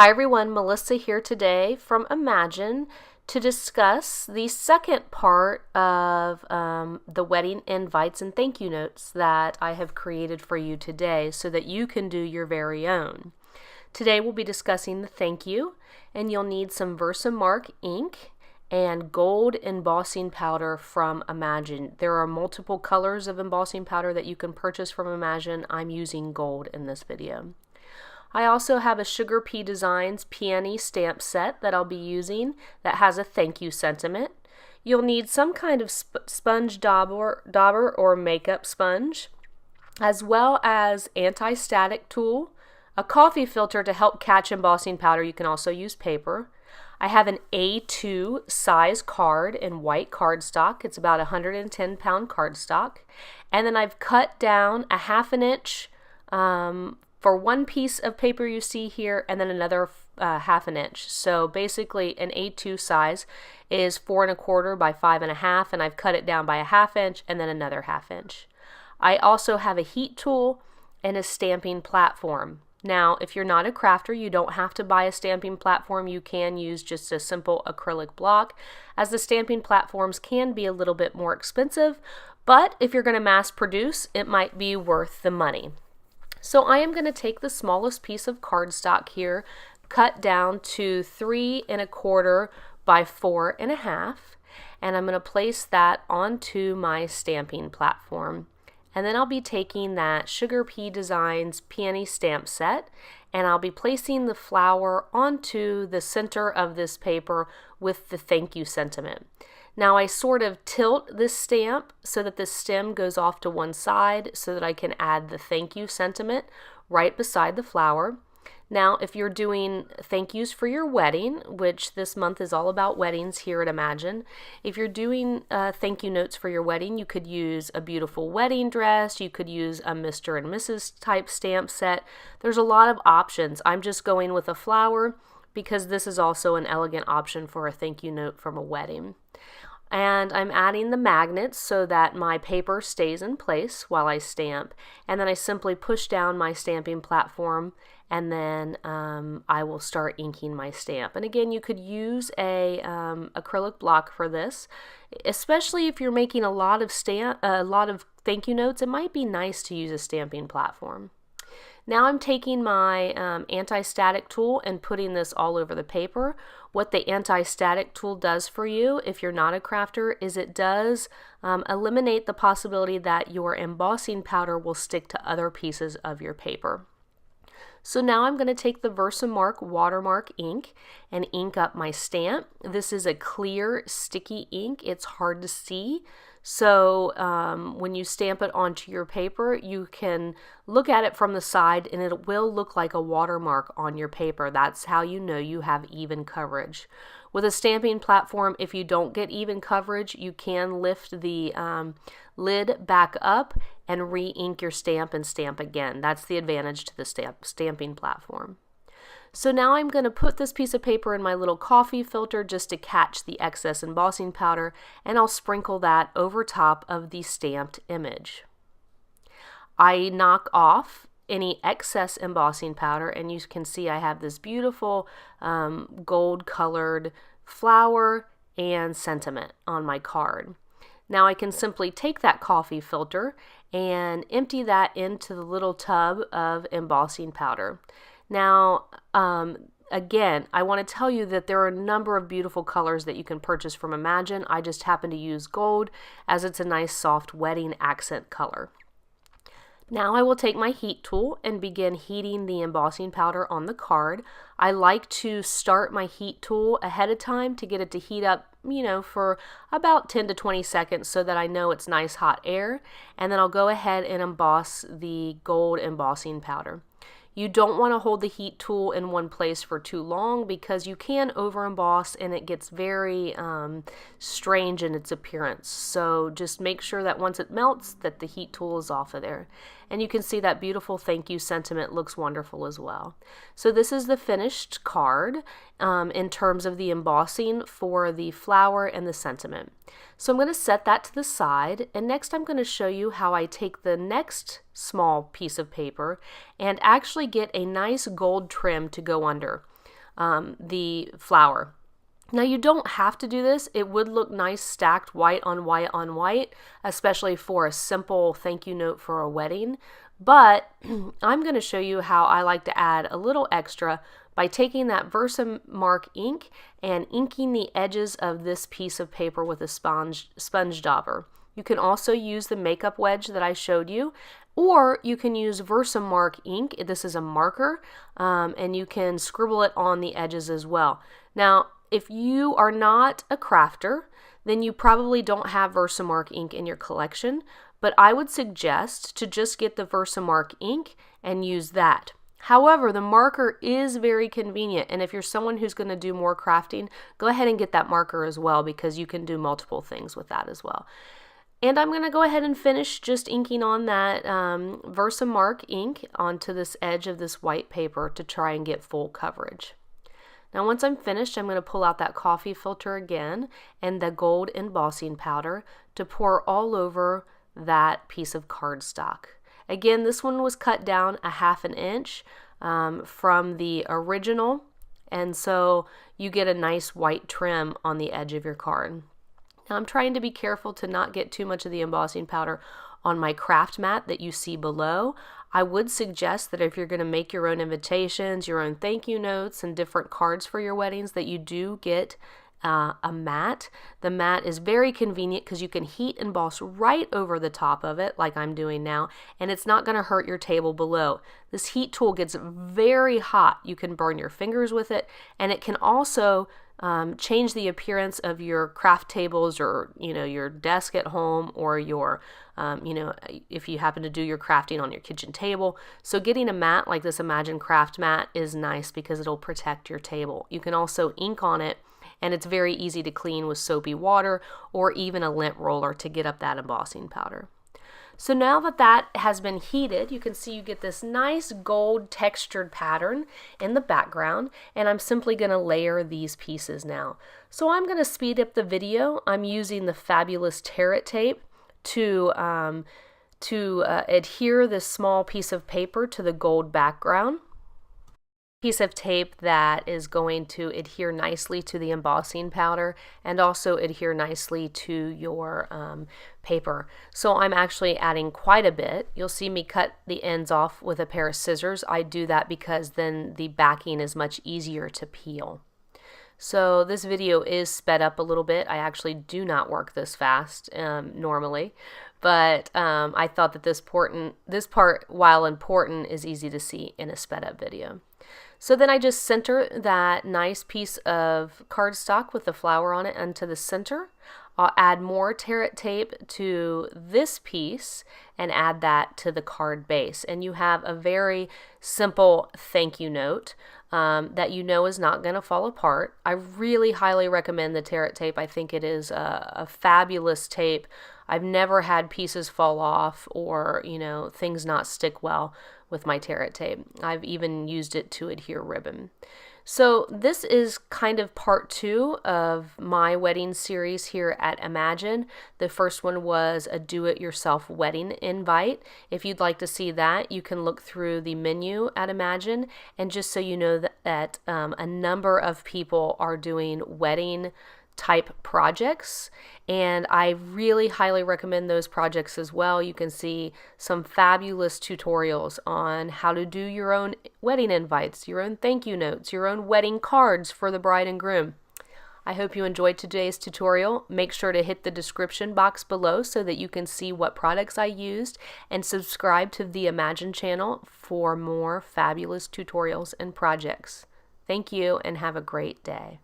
Hi everyone, Melissa here today from Imagine to discuss the second part of the wedding invites and thank you notes that I have created for you today so that you can do your very own. Today we'll be discussing the thank you, and you'll need some Versamark ink and gold embossing powder from Imagine. There are multiple colors of embossing powder that you can purchase from Imagine. I'm using gold in this video. I also have a SugarPea Designs peony stamp set that I'll be using that has a thank you sentiment. You'll need some kind of sponge dauber or makeup sponge, as well as anti-static tool, a coffee filter to help catch embossing powder. You can also use paper. I have an A2 size card in white cardstock. It's about 110 pound cardstock. And then I've cut down a 1/2 inch for one piece of paper you see here, and then another 1/2 inch. So basically an A2 size is 4 1/4 by 5 1/2, and I've cut it down by a 1/2 inch and then another 1/2 inch. I also have a heat tool and a stamping platform. Now, if you're not a crafter, you don't have to buy a stamping platform. You can use just a simple acrylic block, as the stamping platforms can be a little bit more expensive, but if you're going to mass produce, it might be worth the money. So I am going to take the smallest piece of cardstock here, cut down to 3 1/4 by 4 1/2, and I'm going to place that onto my stamping platform. And then I'll be taking that SugarPea Designs peony stamp set, and I'll be placing the flower onto the center of this paper with the thank you sentiment. Now I sort of tilt this stamp so that the stem goes off to one side so that I can add the thank you sentiment right beside the flower. Now if you're doing thank yous for your wedding, which this month is all about weddings here at Imagine, if you're doing thank you notes for your wedding, you could use a beautiful wedding dress, you could use a Mr. and Mrs. type stamp set. There's a lot of options. I'm just going with a flower because this is also an elegant option for a thank you note from a wedding. And I'm adding the magnets so that my paper stays in place while I stamp, and then I simply push down my stamping platform, and then I will start inking my stamp. And again, you could use a acrylic block for this, especially if you're making a lot of thank you notes. It might be nice to use a stamping platform. Now I'm taking my anti-static tool and putting this all over the paper. What the anti-static tool does for you, if you're not a crafter, is it does eliminate the possibility that your embossing powder will stick to other pieces of your paper. So now I'm going to take the Versamark watermark ink and ink up my stamp. This is a clear, sticky ink. It's hard to see. So when you stamp it onto your paper, you can look at it from the side and it will look like a watermark on your paper. That's how you know you have even coverage. With a stamping platform, if you don't get even coverage, you can lift the lid back up and re-ink your stamp and stamp again. That's the advantage to the stamping platform. So now I'm going to put this piece of paper in my little coffee filter just to catch the excess embossing powder, and I'll sprinkle that over top of the stamped image. I knock off any excess embossing powder, and you can see I have this beautiful gold colored flower and sentiment on my card. Now I can simply take that coffee filter and empty that into the little tub of embossing powder. Now, again, I want to tell you that there are a number of beautiful colors that you can purchase from Imagine. I just happen to use gold as it's a nice soft wedding accent color. Now I will take my heat tool and begin heating the embossing powder on the card. I like to start my heat tool ahead of time to get it to heat up, for about 10 to 20 seconds so that I know it's nice hot air, and then I'll go ahead and emboss the gold embossing powder. You don't want to hold the heat tool in one place for too long because you can over emboss and it gets very strange in its appearance. So just make sure that once it melts that the heat tool is off of there. And you can see that beautiful thank you sentiment looks wonderful as well. So this is the finished card in terms of the embossing for the flower and the sentiment. So I'm going to set that to the side, and next I'm going to show you how I take the next small piece of paper and actually get a nice gold trim to go under. the flower. Now you don't have to do this. It would look nice stacked white on white on white, especially for a simple thank you note for a wedding. But I'm going to show you how I like to add a little extra by taking that Versamark ink and inking the edges of this piece of paper with a sponge dauber. You can also use the makeup wedge that I showed you, or you can use Versamark ink. This is a marker, and you can scribble it on the edges as well. Now, if you are not a crafter, then you probably don't have Versamark ink in your collection, but I would suggest to just get the Versamark ink and use that. However, the marker is very convenient, and if you're someone who's going to do more crafting, go ahead and get that marker as well, because you can do multiple things with that as well. And I'm going to go ahead and finish just inking on that Versamark ink onto this edge of this white paper to try and get full coverage. Now once I'm finished, I'm going to pull out that coffee filter again and the gold embossing powder to pour all over that piece of cardstock. Again, this one was cut down a ½ inch from the original, and so you get a nice white trim on the edge of your card. Now I'm trying to be careful to not get too much of the embossing powder on my craft mat that you see below. I would suggest that if you're going to make your own invitations, your own thank you notes, and different cards for your weddings, that you do get a mat. The mat is very convenient because you can heat emboss right over the top of it, like I'm doing now, and it's not going to hurt your table below. This heat tool gets very hot. You can burn your fingers with it, and it can also change the appearance of your craft tables, or your desk at home, or your if you happen to do your crafting on your kitchen table. So getting a mat like this Imagine Craft mat is nice because it'll protect your table. You can also ink on it, and it's very easy to clean with soapy water or even a lint roller to get up that embossing powder. So now that that has been heated, you can see you get this nice gold textured pattern in the background, and I'm simply going to layer these pieces now. So I'm going to speed up the video. I'm using the fabulous Tear-It tape to adhere this small piece of paper to the gold background. Piece of tape that is going to adhere nicely to the embossing powder and also adhere nicely to your paper. So I'm actually adding quite a bit. You'll see me cut the ends off with a pair of scissors. I do that because then the backing is much easier to peel. So this video is sped up a little bit. I actually do not work this fast normally, but I thought that this part, while important, is easy to see in a sped up video. So then I just center that nice piece of cardstock with the flower on it into the center. I'll add more Tear-It tape to this piece and add that to the card base. And you have a very simple thank you note that you know is not going to fall apart. I really highly recommend the Tear-It tape. I think it is a fabulous tape. I've never had pieces fall off or, things not stick well with my Tear-It tape. I've even used it to adhere ribbon. So this is kind of part 2 of my wedding series here at Imagine. The first one was a do-it-yourself wedding invite. If you'd like to see that, you can look through the menu at Imagine. And just so you know that a number of people are doing wedding type projects, and I really highly recommend those projects as well. You can see some fabulous tutorials on how to do your own wedding invites, your own thank you notes, your own wedding cards for the bride and groom. I hope you enjoyed today's tutorial. Make sure to hit the description box below so that you can see what products I used, and subscribe to the Imagine channel for more fabulous tutorials and projects. Thank you and have a great day.